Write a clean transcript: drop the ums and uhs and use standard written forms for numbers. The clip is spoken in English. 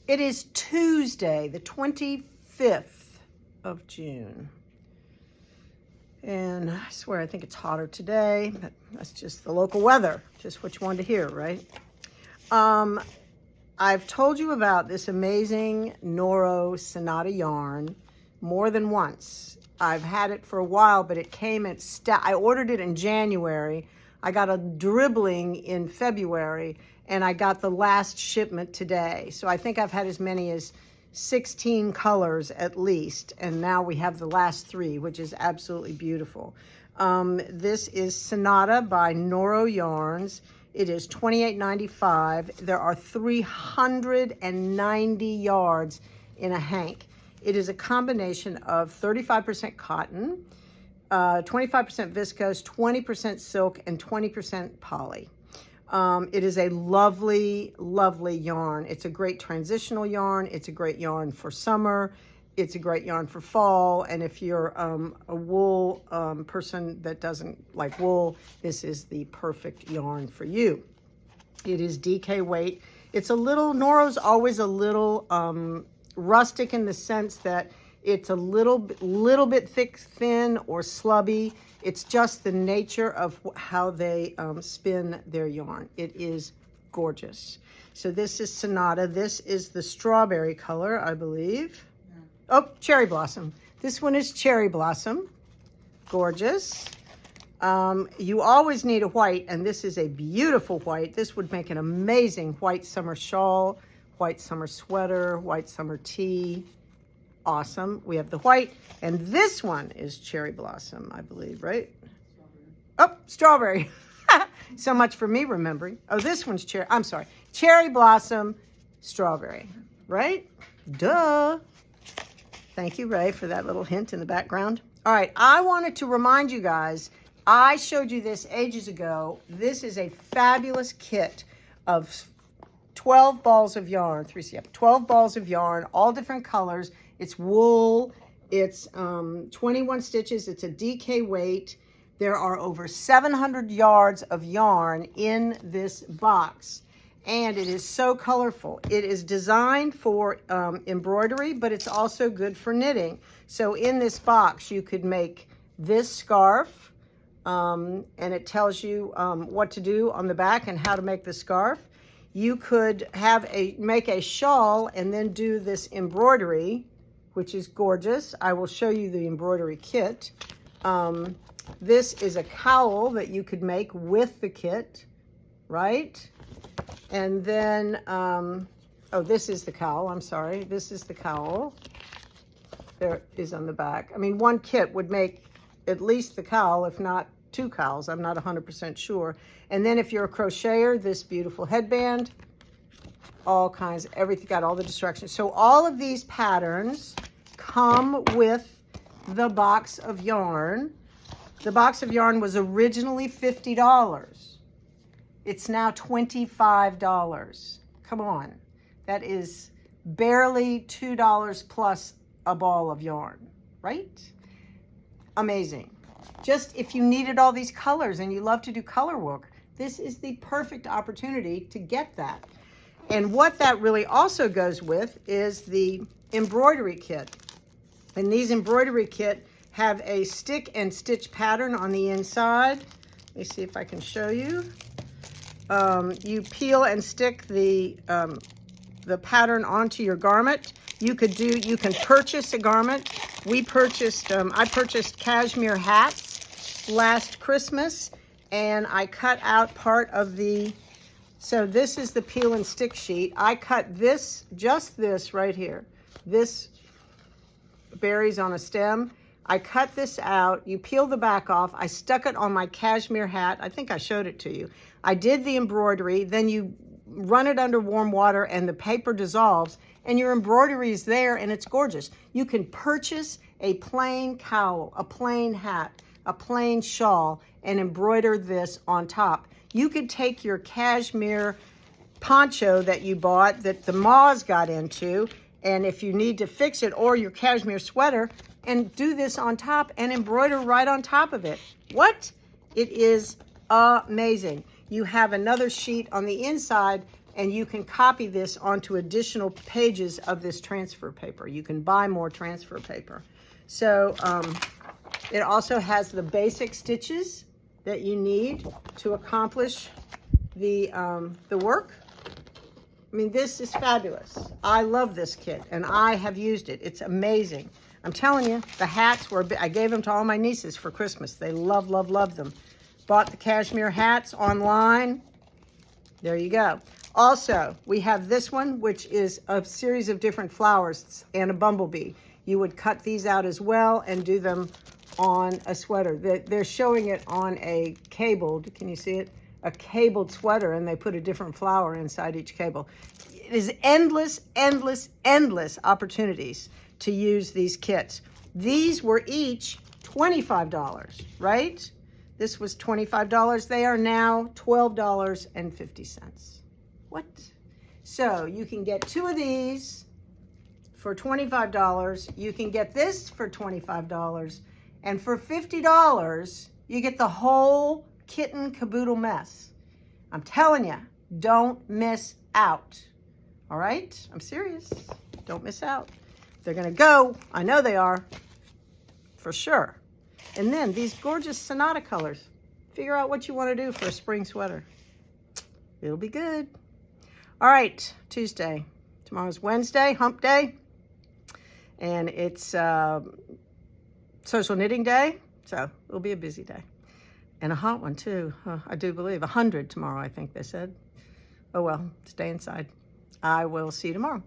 It is Tuesday, the 25th of June. And I swear, I think it's hotter today, but that's just the local weather, just what you wanted to hear, right? I've told you about this amazing Noro Sonata yarn more than once. I've had it for a while, but it came at I ordered it in January. I got a dribbling in February, and I got the last shipment today. So I think I've had as many as 16 colors at least, and now we have the last 3, which is absolutely beautiful. This is Sonata by Noro Yarns. It is $28.95. There are 390 yards in a hank. It is a combination of 35% cotton, 25% viscose, 20% silk, and 20% poly. It is a lovely, lovely yarn. It's a great transitional yarn. It's a great yarn for summer. It's a great yarn for fall. And if you're a wool person that doesn't like wool, this is the perfect yarn for you. It is DK weight. It's a little, Noro's always a little rustic in the sense that it's a little bit thick, thin, or slubby. It's just the nature of how they spin their yarn. It is gorgeous. So this is Sonata. This is the strawberry color, I believe. Oh, cherry blossom. This one is cherry blossom. Gorgeous. You always need a white, and this is a beautiful white. This would make an amazing white summer shawl, white summer sweater, white summer tee. Awesome. We have the white, and this one is cherry blossom, I believe, right? Oh, strawberry. So much for me remembering. Oh, this one's cherry blossom, strawberry, right? Duh. Thank you, Ray, for that little hint in the background. All right, I wanted to remind you guys, I showed you this ages ago. This is a fabulous kit of 12 balls of yarn, 12 balls of yarn, all different colors. It's wool, it's 21 stitches, it's a DK weight. There are over 700 yards of yarn in this box, and it is so colorful. It is designed for embroidery, but it's also good for knitting. So in this box, you could make this scarf, and it tells you what to do on the back and how to make the scarf. You could make a shawl and then do this embroidery, which is gorgeous. I will show you the embroidery kit. This is a cowl that you could make with the kit, right? And then, oh, this is the cowl. I'm sorry. This is the cowl. There it is on the back. I mean, one kit would make at least the cowl, if not 2 cowls. I'm not 100% sure. And then if you're a crocheter, this beautiful headband, all kinds, everything, got all the instructions. So all of these patterns come with the box of yarn. The box of yarn was originally $50. It's now $25. Come on. That is barely $2 plus a ball of yarn, right? Amazing. Just if you needed all these colors and you love to do color work, this is the perfect opportunity to get that. And what that really also goes with is the embroidery kit. And these embroidery kit have a stick and stitch pattern on the inside. Let me see if I can show you. You peel and stick the pattern onto your garment. You can purchase a garment. I purchased cashmere hats last Christmas, and I cut out part of so this is the peel and stick sheet. I cut just this right here. This berries on a stem. I cut this out. You peel the back off. I stuck it on my cashmere hat. I think I showed it to you. I did the embroidery. Then you run it under warm water and the paper dissolves, and your embroidery is there, and it's gorgeous. You can purchase a plain cowl, a plain hat, a plain shawl, and embroider this on top. You could take your cashmere poncho that you bought that the moths got into, and if you need to fix it, or your cashmere sweater, and do this on top and embroider right on top of it. What? It is amazing. You have another sheet on the inside and you can copy this onto additional pages of this transfer paper. You can buy more transfer paper. So it also has the basic stitches that you need to accomplish the work. I mean, this is fabulous. I love this kit, and I have used it. It's amazing. I'm telling you, the hats were, I gave them to all my nieces for Christmas. They love, love, love them. Bought the cashmere hats online. There you go. Also, we have this one, which is a series of different flowers and a bumblebee. You would cut these out as well and do them on a sweater. They're showing it on a cabled, can you see it? A cabled sweater, and they put a different flower inside each cable. It is endless, endless, endless opportunities to use these kits. These were each $25, right? This was $25. They are now $12.50. What? So you can get 2 of these for $25. You can get this for $25. And for $50, you get the whole kit and caboodle mess. I'm telling you, don't miss out. All right? I'm serious. Don't miss out. They're going to go. I know they are. For sure. And then these gorgeous Sonata colors. Figure out what you want to do for a spring sweater. It'll be good. All right, Tuesday. Tomorrow's Wednesday, hump day. And it's social knitting day. So it'll be a busy day. And a hot one, too. I do believe 100 tomorrow, I think they said. Oh, well, stay inside. I will see you tomorrow.